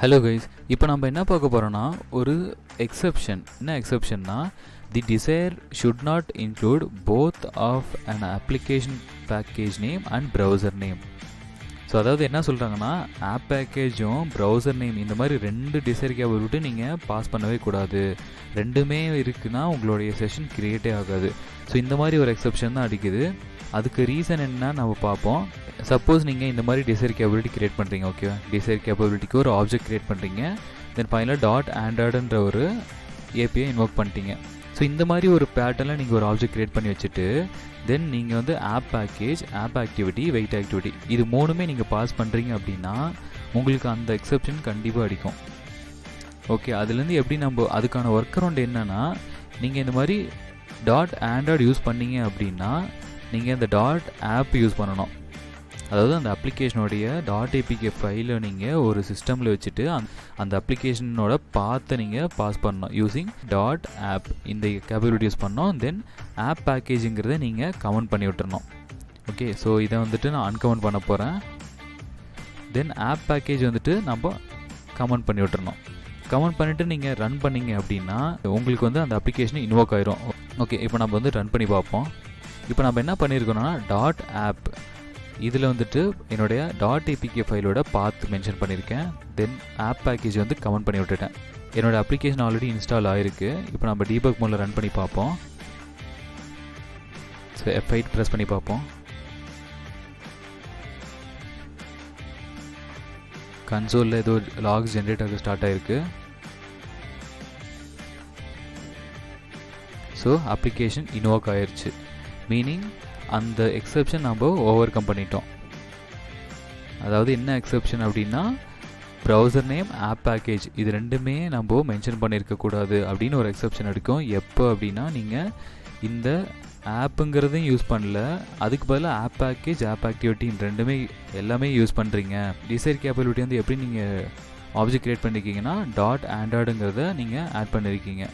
Hello guys, இப்போ நம்ம என்ன பார்க்க போறோம்னா ஒரு exception. என்ன exceptionனா the desire should not include both of an application package name and browser name. So அதாவது என்ன சொல்கிறாங்கன்னா ஆப் பேக்கேஜும் ப்ரௌசர் நேம் இந்த மாதிரி ரெண்டு டிசைர் கேபிள் விட்டு நீங்கள் பாஸ் பண்ணவே கூடாது. ரெண்டுமே இருக்குன்னா உங்களுடைய செஷன் கிரியேட்டே ஆகாது. ஸோ இந்த மாதிரி ஒரு எக்ஸெப்ஷன் தான் அடிக்குது. அதுக்கு ரீசன் என்ன நம்ம பார்ப்போம். சப்போஸ் நீங்கள் இந்த மாதிரி டிசைர் கேபிலிட்டி கிரியேட் பண்ணுறீங்க, ஓகேவா? டிசைர் கேபிலிட்டிக்கு ஒரு ஆப்ஜெக்ட் கிரியேட் பண்ணுறீங்க, தென் ஃபைனலாக டாட் ஆண்ட்ராய்டுன்ற ஒரு ஏபிஐ இன்வோக் பண்ணிட்டீங்க. ஸோ இந்த மாதிரி ஒரு பேட்டர்னில் நீங்கள் ஒரு ஆப்ஜெக்ட் கிரியேட் பண்ணி வச்சுட்டு தென் நீங்கள் வந்து of package, of activity, wait activity இது மூணுமே நீங்கள் பாஸ் பண்ணுறீங்க அப்படின்னா உங்களுக்கு அந்த எக்ஸெப்ஷன் கண்டிப்பாக அடிக்கும். ஓகே, அதுலேருந்து எப்படி நம்ம அதுக்கான ஒர்க் அரவுண்ட் என்னென்னா, நீங்கள் இந்த மாதிரி டாட் ஆண்ட்ராய்டு யூஸ் பண்ணீங்க அப்படின்னா நீங்கள் இந்த டாட் ஆப் யூஸ் பண்ணணும். அதாவது அந்த அப்ளிகேஷனுடைய டாட் ஏபிகே ஃபைலை நீங்கள் ஒரு சிஸ்டமில் வச்சுட்டு அந்த அப்ளிகேஷனோட பாத்தை நீங்கள் பாஸ் பண்ணணும் யூஸிங் டாட் ஆப். இந்த கேபிலிட்டி யூஸ் பண்ணோம். தென் ஆப் பேக்கேஜுங்கிறத நீங்கள் கமெண்ட் பண்ணி விட்டுறணும். ஓகே, ஸோ இதை வந்துட்டு நான் அன்கமெண்ட் பண்ண போகிறேன். தென் ஆப் பேக்கேஜ் வந்துட்டு நம்ம கமெண்ட் பண்ணி விட்டுறணும். கமெண்ட் பண்ணிவிட்டு நீங்கள் ரன் பண்ணிங்க அப்படின்னா உங்களுக்கு வந்து அந்த அப்ளிகேஷன் இன்வோக் ஆயிரும். ஓகே, இப்போ நம்ம வந்து ரன் பண்ணி பார்ப்போம். இப்போ நம்ம என்ன பண்ணியிருக்கோம்னா டாட் ஆப் இதில் வந்துட்டு என்னுடைய டாட் ஏபிகே ஃபைலோட பாத் மென்ஷன் பண்ணியிருக்கேன். தென் ஆப் பேக்கேஜ் வந்து கமெண்ட் பண்ணி விட்டுட்டேன். என்னோடய அப்ளிகேஷன் ஆல்ரெடி இன்ஸ்டால் ஆகிருக்கு. இப்போ நம்ம டீபக் மோடில் ரன் பண்ணி பார்ப்போம். ஸோ F8 ப்ரெஸ் பண்ணி பார்ப்போம். கன்சோலில் ஏதோ லாக்ஸ் ஜென்ரேட் ஆக ஸ்டார்ட் ஆகிருக்கு. ஸோ அப்ளிகேஷன் இன்வோக் ஆயிடுச்சு. மீனிங் அந்த எக்ஸெப்ஷன் நம்ம ஓவர் கம் பண்ணிட்டோம். அதாவது என்ன எக்ஸெப்ஷன் அப்படின்னா ப்ரௌசர் நேம், ஆப் பேக்கேஜ் இது ரெண்டுமே நம்ம மென்ஷன் பண்ணியிருக்கக்கூடாது அப்படின்னு ஒரு எக்ஸெப்ஷன் எடுக்கும். எப்போ அப்படின்னா நீங்கள் இந்த ஆப்புங்கிறதையும் யூஸ் பண்ணல, அதுக்கு பதிலாக ஆப் பேக்கேஜ், ஆப் ஆக்டிவிட்டி ரெண்டுமே எல்லாமே யூஸ் பண்ணுறீங்க. டிசைர் கேபிலிட்டி வந்து எப்படி நீங்கள் ஆப்ஜெக்ட் க்ரியேட் பண்ணியிருக்கீங்கன்னா டாட் ஆண்ட்ராய்டுங்கிறத நீங்கள் ஆட் பண்ணியிருக்கீங்க.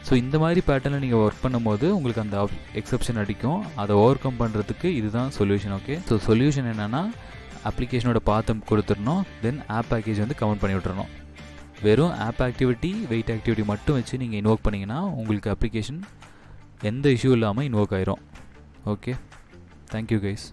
ஸோ இந்த மாதிரி பேட்டர்னில் நீங்கள் ஒர்க் பண்ணும்போது உங்களுக்கு அந்த எக்ஸெப்ஷன் அடிக்கும். அதை ஓவர் கம் பண்ணுறதுக்கு இதுதான் சொல்யூஷன். ஓகே, ஸோ சொல்யூஷன் என்னென்னா அப்ளிகேஷனோட பாத்தம் கொடுத்துடணும். தென் ஆப் பேக்கேஜ் வந்து கமெண்ட் பண்ணி விட்டுறணும். வெறும் ஆப் ஆக்டிவிட்டி, வெயிட் ஆக்டிவிட்டி மட்டும் வச்சு நீங்கள் இன்வோக் பண்ணிங்கன்னா உங்களுக்கு அப்ளிகேஷன் எந்த இஷ்யூ இல்லாமல் இன்வோக் ஆயிரும். Okay, thank you guys.